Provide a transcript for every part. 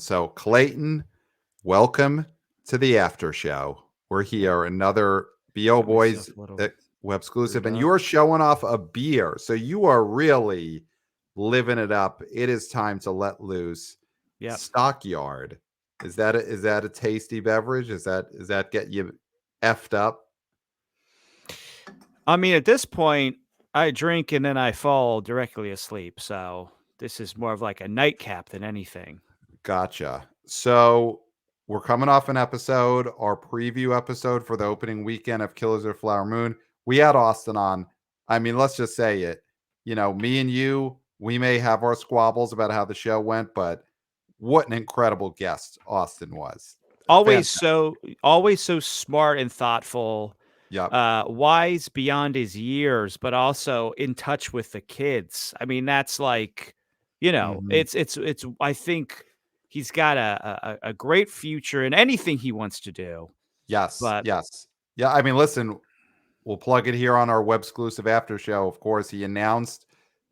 So, Clayton, welcome to the after show. We're here, another BO Got myself Boys a little web exclusive, brewed and up. you are showing off a beer. So, you are really living it up. It is time to let loose. Yep. Stockyard. Is that a tasty beverage? Is that get you effed up? I mean, at this point, I drink and then I fall directly asleep. So this is more of like a nightcap than anything. Gotcha. So we're coming off an episode, our preview episode for the opening weekend of Killers of the Flower Moon. We had Austin on. I mean, let's just say it. Me and you, we may have our squabbles about how the show went, but what an incredible guest Austin was. Always Fantastic. so, always so smart and thoughtful, Yep. wise beyond his years, but also in touch with the kids. I mean, that's like, Mhm. it's. I think he's got a great future in anything he wants to do. Yes. But Yes. Yeah. I mean, listen, we'll plug it here on our web exclusive after show. Of course, he announced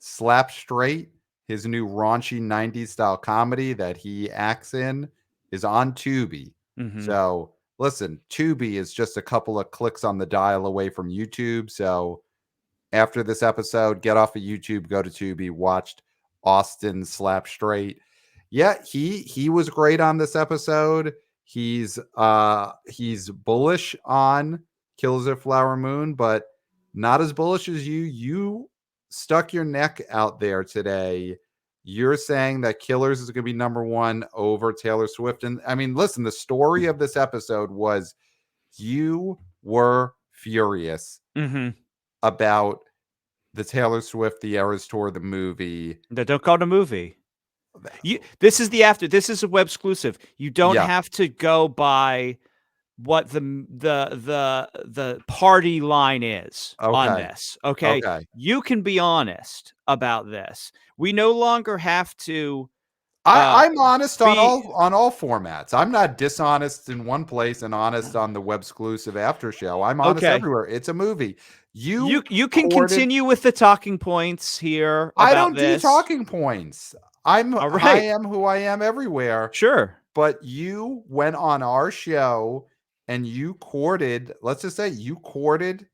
Slap Straight, his new raunchy 90s style comedy that he acts in, is on Tubi. mhm. So, listen, Tubi is just a couple of clicks on the dial away from YouTube. So, after this episode, get off of YouTube, go to Tubi, watched Austin Slap Straight. Yeah, he was great on this episode. He's bullish on Kills of Flower Moon, but not as bullish as you. You stuck your neck out there today. You're saying that Killers is going to be number one over Taylor Swift. And I mean, listen, the story of this episode was you were furious Mhm. about the Taylor Swift The Eras Tour, the movie. Don't call it a movie. This is a web exclusive. You don't Yeah. have to go by what the party line is on Okay. this. Okay. Okay. You can be honest about this. We no longer have to uh I'm honest on be all formats. I'm not dishonest in one place and honest on the web exclusive after show. I'm honest okay. everywhere. It's a movie. You You you can courted. continue with the talking points here I about don't do this. talking points. I Alright. am who I am everywhere. Sure. But you went on our show and you courted, let's just say you courted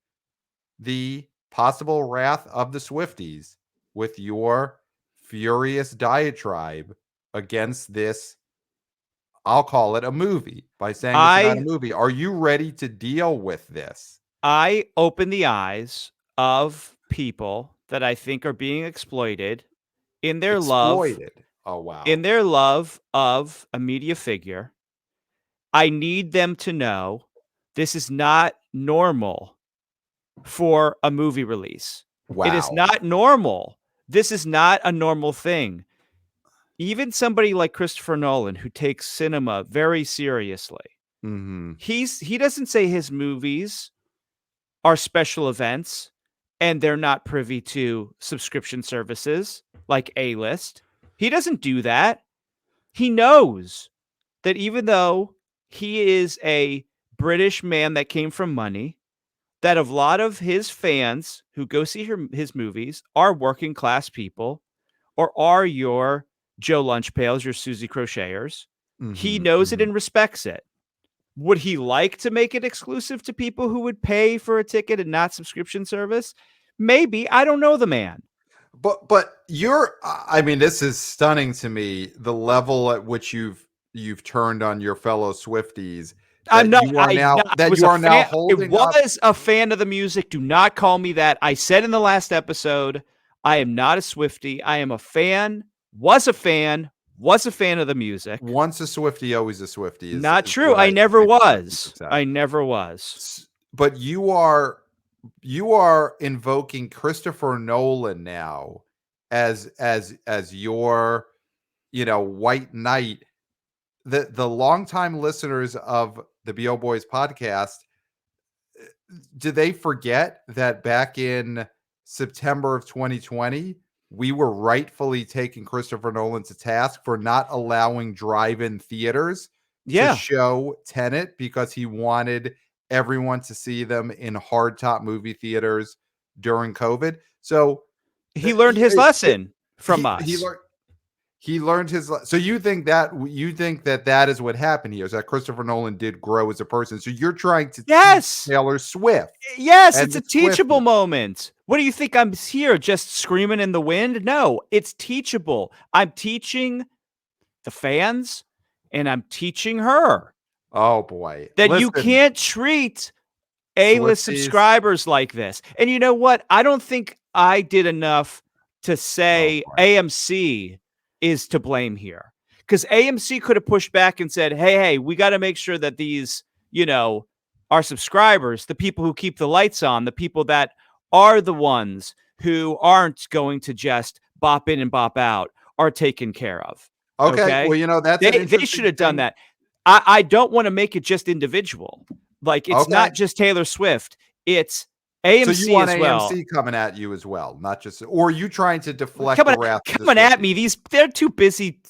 the possible wrath of the Swifties with your furious diatribe against this. I'll call it a movie by saying it's not a I movie. Are you ready to deal with this? I open the eyes of people that I think are being exploited in their love Exploited. Oh, in wow. their love of a media figure. I need them to know this is not normal for a movie release. It is Wow. not normal. This is not a normal thing. Even somebody like Christopher Nolan, who takes cinema very seriously, Hmm. he doesn't say his movies are special events and they're not privy to subscription services like A-List. He doesn't do that. He knows that even though he is a British man that came from money, that a lot of his fans who go see his movies are working class people or are your Joe Lunchpails, your Susie Crocheters. He Hmm. knows it Hmm. and respects it. Would he like to make it exclusive to people who would pay for a ticket and not subscription service? Maybe. I don't know the man. But I mean, this is stunning to me, the level at which you've turned on your fellow Swifties, I'm not. I that was you a are now fan. I holding up. was a fan of the music. Do not call me that. I said in the last episode, I am not a Swiftie. I am a fan. Was a fan. Was a fan of the music. Once a Swiftie, always a Swiftie Not is true. what I never I expect you to was. say. I never was. But you are invoking Christopher Nolan now as your white knight. The longtime listeners of the BO Boys podcast, do they forget that back in September of 2020, we were rightfully taking Christopher Nolan to task for not allowing drive-in theaters to Yeah. show Tenet because he wanted everyone to see them in hard top movie theaters during COVID. So He learned his lesson from he us. learned. he learned his. So you think that is what happened here? Is that Christopher Nolan did grow as a person? So you're trying to teach Yes. Taylor Swift Yes, and it's a the teachable Swifties. moment. What do you think? I'm here just screaming in the wind? No, it's teachable. I'm teaching the fans and I'm teaching her Oh boy, that you listen, can't treat A-list Swifties. subscribers like this. And you know what? I don't think I did enough to Oh say boy. AMC is to blame here. Because AMC could have pushed back and said, hey, we got to make sure that these, our subscribers, the people who keep the lights on, the people that are the ones who aren't going to just bop in and bop out, are taken care of. Okay, Okay. well, that's an They should interesting have done thing. that. I don't want to make it just individual. Like, it's Okay, not just Taylor Swift. It's so you AMC want as well. AMC coming at you as well, not just, or are you trying to deflect the Coming wrath of the coming at Swifties? me. They're too busy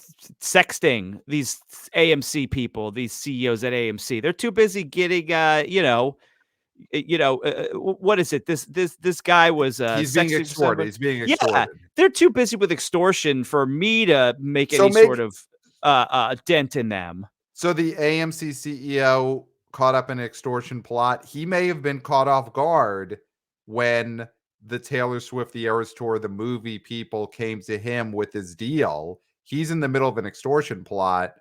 sexting, these AMC people, these CEOs at AMC. They're too busy getting what is it? This guy was He's being sexting for extorted. someone. He's being Yeah, extorted. they're too busy with extortion for me to make So any sort maybe, of dent in them. so the AMC CEO caught up in an extortion plot. He may have been caught off guard when the Taylor Swift The Eras Tour, the movie people came to him with his deal. He's in the middle of an extortion plot.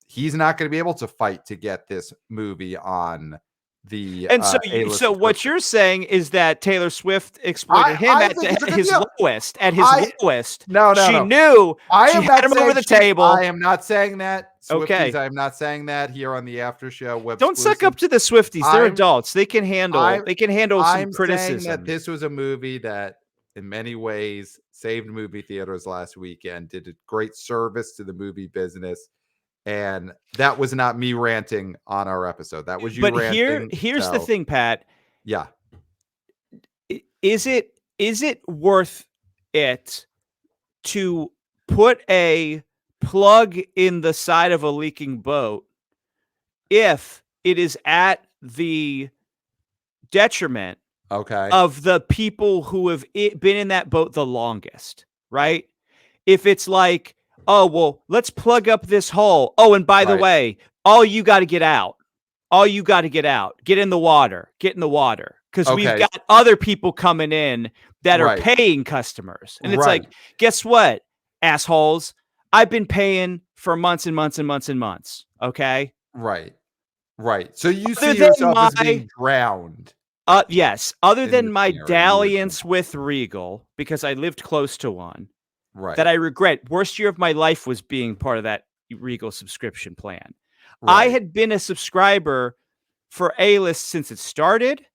He's not going to be able to fight to get this movie on the And so, A-list so what subscription. you're saying is that Taylor Swift exploited him I at think it's a good his deal. lowest. At his I lowest, No, no, she no. knew I she am had not him over saying the I table. am not saying that, Swifties. Okay, I am not saying that here on the Aftershow don't suck up Websclusive. to the Swifties. They're I'm adults. They can handle. I'm They can handle some I'm saying that criticism. this was a movie that in many ways saved movie theaters last weekend, did a great service to the movie business. And that was not me ranting on our episode. That was you But ranting. here's the So thing, Pat. yeah. Is it worth it to put a plug in the side of a leaking boat if it is at the detriment Okay. of the people who have been in that boat the longest, right? If it's like, oh, well, let's plug up this hole. Oh, and by the Right. way, all you got to get out. All you got to get out. Get in the water. Get in the water. Because we've Okay. got other people coming in that are Right. paying customers. And it's Right. like, guess what, assholes? I've been paying for months and months and months and months. Okay. Right. Right. So you Other see than yourself as my being drowned yes, other in than this my scenario. You would dalliance with Regal, because I lived close to one, Right. that I regret. Worst year of my life was being part of that Regal subscription plan. I Right. had been a subscriber for A-List since it started,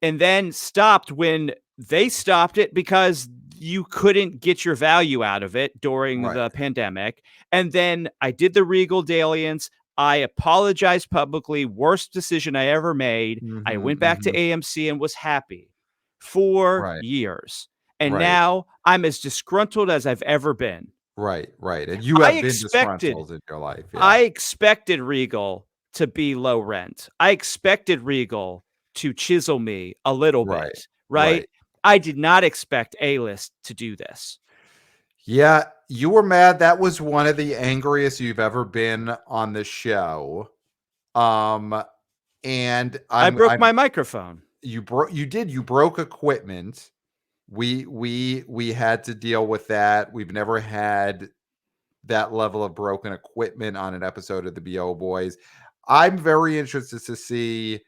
and then stopped when they stopped it because you couldn't get your value out of it during Right. the pandemic. And then I did the Regal dalliance. I apologized publicly. Worst decision I ever made. I Mhm, went back to mhm. AMC and was happy for Right. years. And Right. now I'm as disgruntled as I've ever been. Right. Right. And you I have been expected disgruntled in your life. Yeah. I expected Regal to be low rent. I expected Regal to chisel me a little Right. bit, Right. right? I did not expect A-List to do this. Yeah. You were mad. That was one of the angriest you've ever been on the show. And I broke I'm my microphone. you broke equipment. We had to deal with that. We've never had that level of broken equipment on an episode of the BO Boys. I'm very interested to see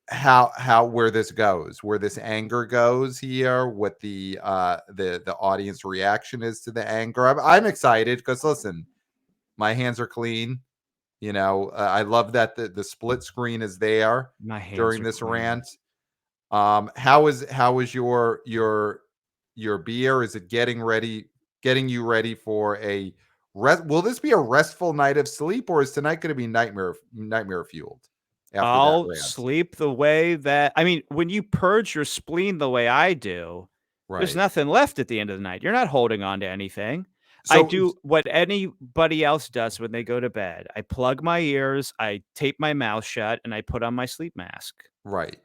how where this goes, where this anger goes here, what the audience reaction is to the anger. I'm excited because listen, my hands are clean. I love that the split screen is there My hands during are this clean. rant. How is your beer? Is it getting you ready for a rest? Will this be a restful night of sleep, or is tonight going to be nightmare fueled after that I'll rant? sleep the way that when you purge your spleen the way I do, there's Right. nothing left at the end of the night. You're not holding on to anything. I So do what anybody else does when they go to bed. I plug my ears, I tape my mouth shut, and I put on my sleep mask. right.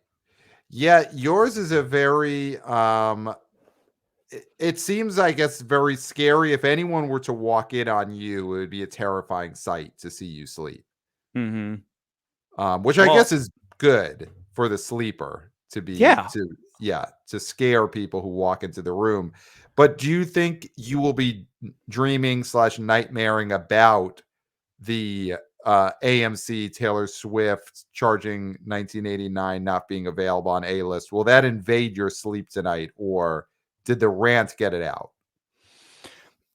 Yeah, yours is a very it seems, I guess, very scary. If anyone were to walk in on you, it would be a terrifying sight to see you sleep. Mhm. Which I Well, guess is good for the sleeper to be yeah. to yeah, to scare people who walk into the room. But do you think you will be dreaming slash nightmaring about the AMC Taylor Swift charging 1989 not being available on A list? Will that invade your sleep tonight, or did the rant get it out?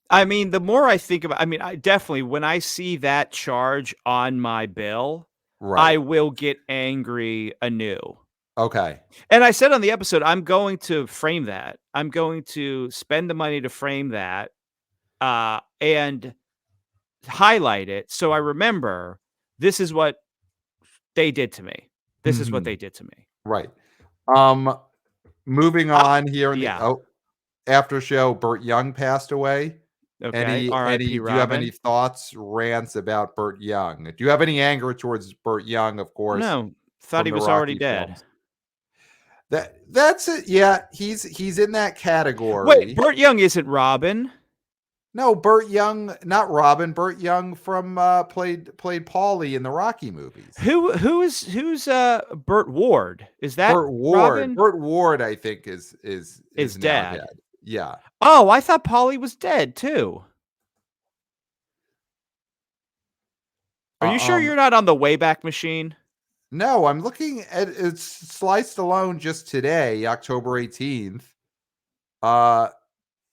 I mean, the more I think about, I mean, I definitely, when I see that charge on my bill, I Right. will get angry anew. Okay. And I said on the episode, I'm going to frame that. I'm going to spend the money to frame that, and highlight it so I remember this is what they did to me. This is what they Mhm. did to me. Right. Um, moving Uh, on here in the yeah. after show, Burt Young passed away. Okay. R.I.P. Do you have any Robin. thoughts, rants about Burt Young? Do you have any anger towards Burt Young, of course, No, thought from he the was already Rocky dead. films? That's it. Yeah, he's in that Wait, category. Burt Young isn't Robin. No, Burt Young, not Robin. Burt Young from played Paulie in the Rocky movies. Who's Burt Ward? Is that Burt Ward. Robin? Burt Ward, I think, Is is now dad. dead. Yeah. Oh, I thought Polly was dead too. Are you sure Um, you're not on the Wayback Machine? no, I'm looking at it's sliced alone just today, October 18th. Uh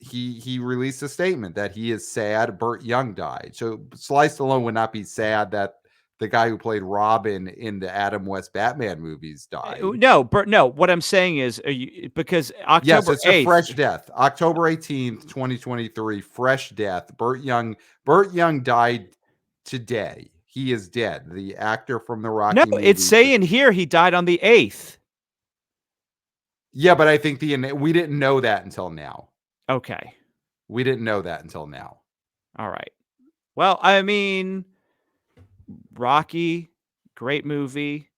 he released a statement that he is sad Burt Young died. So Sliced Alone would not be sad that the guy who played Robin in the Adam West Batman movies died. No, Burt. No, what I'm saying is, are you, because Yes, October it's a 8th. fresh death. October 18th, 2023, fresh death. Burt Young died today. He is dead. The actor from the No, Rocky it's movies. saying here he died on the 8th. Yeah, but I think we didn't know that until now. Okay. We didn't know that until now. All right. Well, I mean, Rocky, great movie.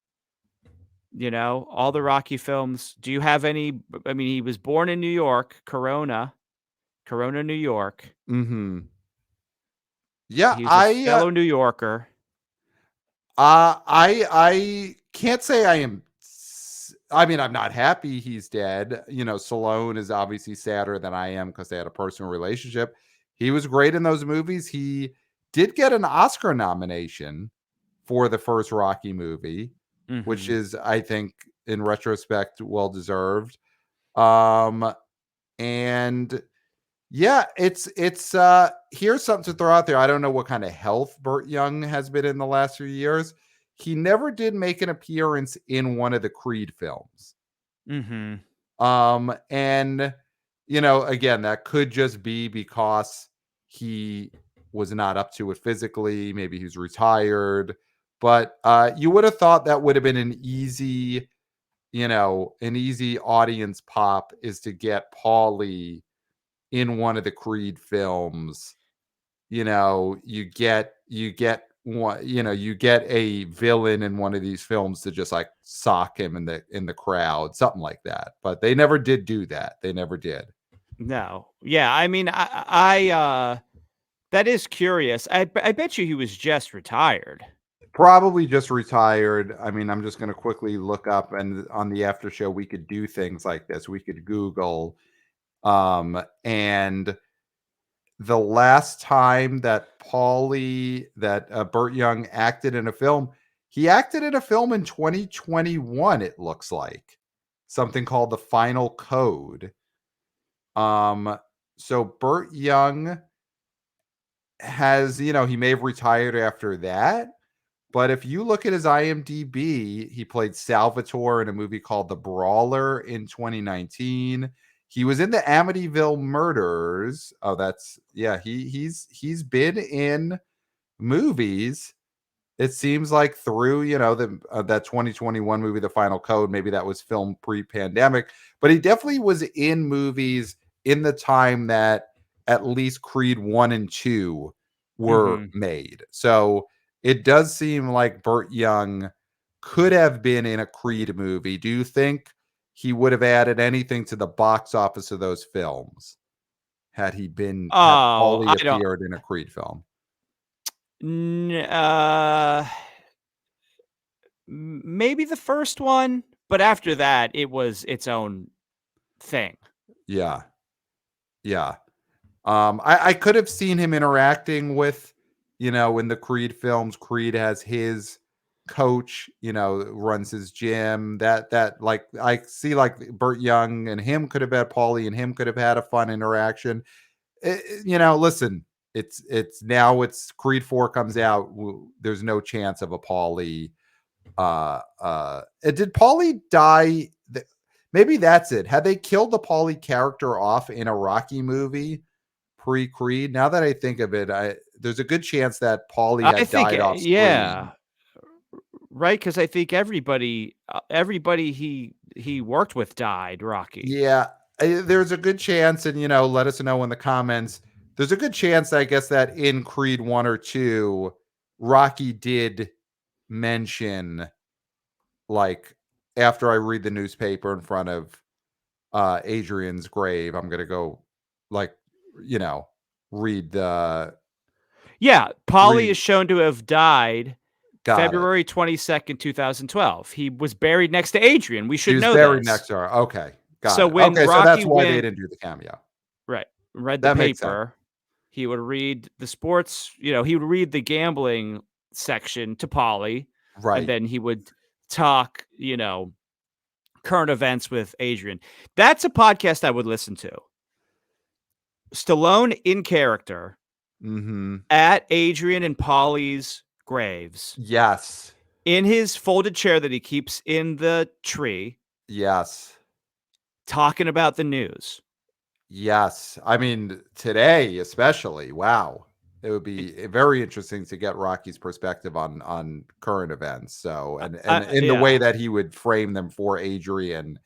You know, all the Rocky films. Do you have any? I mean, he was born in New York, Corona, New York. Mhm. Yeah, He's a fellow New Yorker. I can't say I am I mean, I'm not happy he's dead. You know, Stallone is obviously sadder than I am because they had a personal relationship. He was great in those movies. He did get an Oscar nomination for the first Rocky movie, which Mhm. is, I think, in retrospect, well deserved. Um, and yeah, it's here's something to throw out there. I don't know what kind of health Burt Young has been in the last few years. He never did make an appearance in one of the Creed films. Mhm. And you know, again, that could just be because he was not up to it physically, maybe he's retired, but you would have thought that would have been an easy, you know, an easy audience pop is to get Paulie in one of the Creed films. You know, you get one, you know, you get a villain in one of these films to just like sock him in the crowd, something like that. But they never did do that. They never did. No. Yeah, I mean, that is curious. I bet you he was just retired. Probably just retired. I mean, I'm just going to quickly look up, and on the after show we could do things like this. We could Google and the last time that Burt Young acted in a film, he acted in a film in 2021, it looks like. Something called The Final Code. Um, so Burt Young has, you know, he may have retired after that, but if you look at his IMDb, he played Salvatore in a movie called The Brawler in 2019. He was in the Amityville Murders. Oh, that's yeah. He's been in movies. It seems like through, you know, the that 2021 movie, The Final Code. Maybe that was filmed pre-pandemic, but he definitely was in movies in the time that at least Creed 1 and 2 were Mhm. made. So it does seem like Burt Young could have been in a Creed movie. Do you think he would have added anything to the box office of those films had Oh, Paulie I don't. appeared in a Creed film. N- maybe the first one, but after that, it was its own thing. Yeah. Yeah. I could have seen him interacting with, in the Creed films. Creed has his coach, runs his gym. That like I see like Burt Young and him could have had Paulie and him could have had a fun interaction. Listen, it's Creed 4 comes out. There's no chance of a Paulie. Did Paulie die? Maybe that's it. Had they killed the Paulie character off in a Rocky movie pre-Creed? Now that I think of it, there's a good chance that Paulie I had think, died off screen. yeah, right. Because I think everybody he worked with died. Rocky. Yeah, there's a good chance, and let us know in the comments. There's a good chance, I guess, that in Creed 1 or 2, Rocky did mention, like, after I read the newspaper in front of Adrian's grave, I'm gonna go, like, read the Yeah, Polly read. is shown to have died Got it. February 22nd, 2012. He was buried next to Adrian. We He should was know buried this. next to her. Okay, got So it. when Okay, so that's Rocky why they went didn't do the cameo. right, read the That makes sense. paper, he would read the sports, he would read the gambling section to Polly, and Right. then he would talk, current events with Adrian. That's a podcast I would listen to. Stallone in character Mhm. at Adrian and Polly's graves Yes. in his folded chair that he keeps in the tree, Yes. talking about the news. Yes. I mean, today especially, wow. It would be very interesting to get Rocky's perspective on current events. So, and in the way Yeah. that he would frame them for Adrian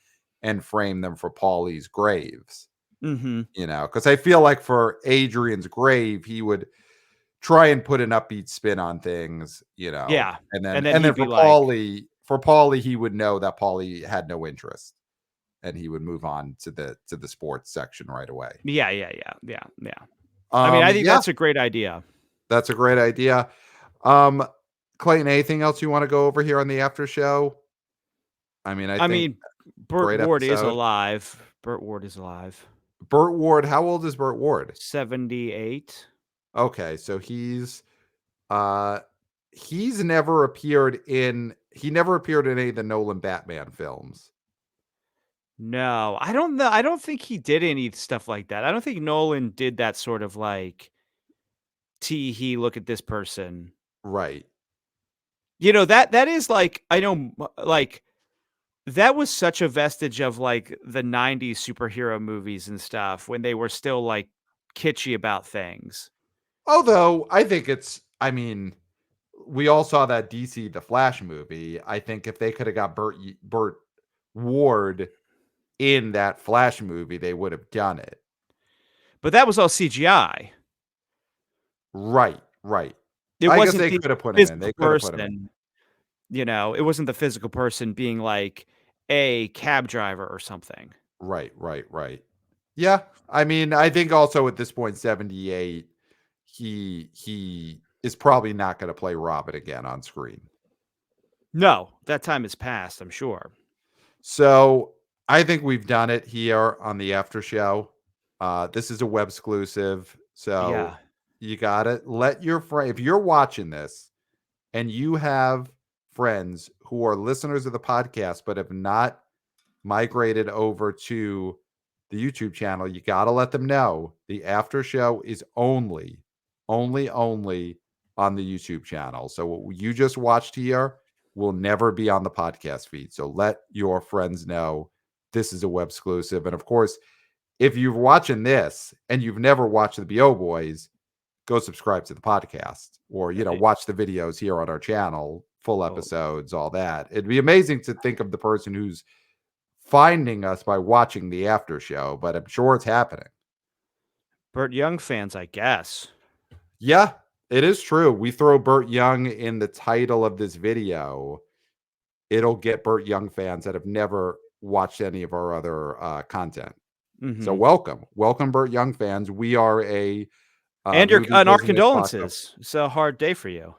and frame them for Paulie's graves. Mhm. Because I feel like for Adrian's grave, he would try and put an upbeat spin on things, Yeah. and then And then and then he'd be like, For Paulie, he would know that Paulie had no interest, and he would move on to the sports section right away. yeah. I mean, I think Yeah, that's a great idea. that's a great idea. Um, Clayton, anything else you want to go over here on the after show? I mean, I I think mean, Burt great Ward is episode. alive. Burt Ward is alive. Burt Ward, how old is Burt Ward? 78. Okay, so uh he never appeared in any of the Nolan Batman films. No, I don't know. I don't think he did any stuff like that. I don't think Nolan did that sort of like, tee hee, look at this person. Right. That is like, I know, like, that was such a vestige of like the 90s superhero movies and stuff when they were still like kitschy about things. Although I mean, we all saw that DC The Flash movie. I think if they could have got Burt Ward in that Flash movie, they would have done it. But that was all CGI. Right, right. It I guess wasn't they the could have put him in. physical They could have put him in. person, it wasn't the physical person being like a cab driver or something. Right, right, right. Yeah, I mean, I think also at this point, 78, he is probably not going to play Robin again on screen. No, that time has passed, I'm sure. So I think we've done it here on the after show. This is a web exclusive, so Yeah. you got to let your friend. If you're watching this and you have friends who are listeners of the podcast but have not migrated over to the YouTube channel, you got to let them know the after show is only on the YouTube channel. So what you just watched here will never be on the podcast feed. So let your friends know this is a web exclusive. And of course, if you're watching this and you've never watched the BO Boys, go subscribe to the podcast or, watch the videos here on our channel, full episodes, all that. It'd be amazing to think of the person who's finding us by watching the after show, but I'm sure it's happening. Burt Young fans, I guess. Yeah, it is true. We throw Burt Young in the title of this video, it'll get Burt Young fans that have never watched any of our other content. So Mhm. welcome, Burt Young fans. We are a And movie our business podcast. condolences. It's a hard day for you.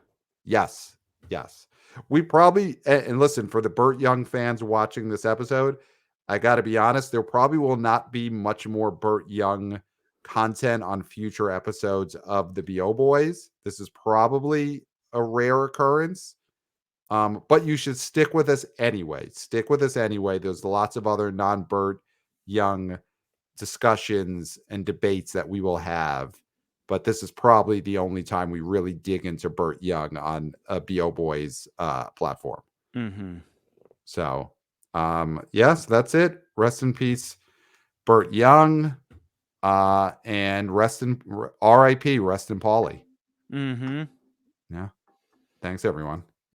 Yes, yes. We probably and listen, for the Burt Young fans watching this episode, I got to be honest, there probably will not be much more Burt Young content on future episodes of the BO Boys. This is probably a rare occurrence. But you should stick with us anyway. Stick with us anyway. There's lots of other non-Burt Young discussions and debates that we will have. But this is probably the only time we really dig into Burt Young on a BO Boys platform. Mhm. So, yes, that's it. Rest in peace, Burt Young, and RIP, rest in Paulie. Mhm. Yeah. Thanks, everyone.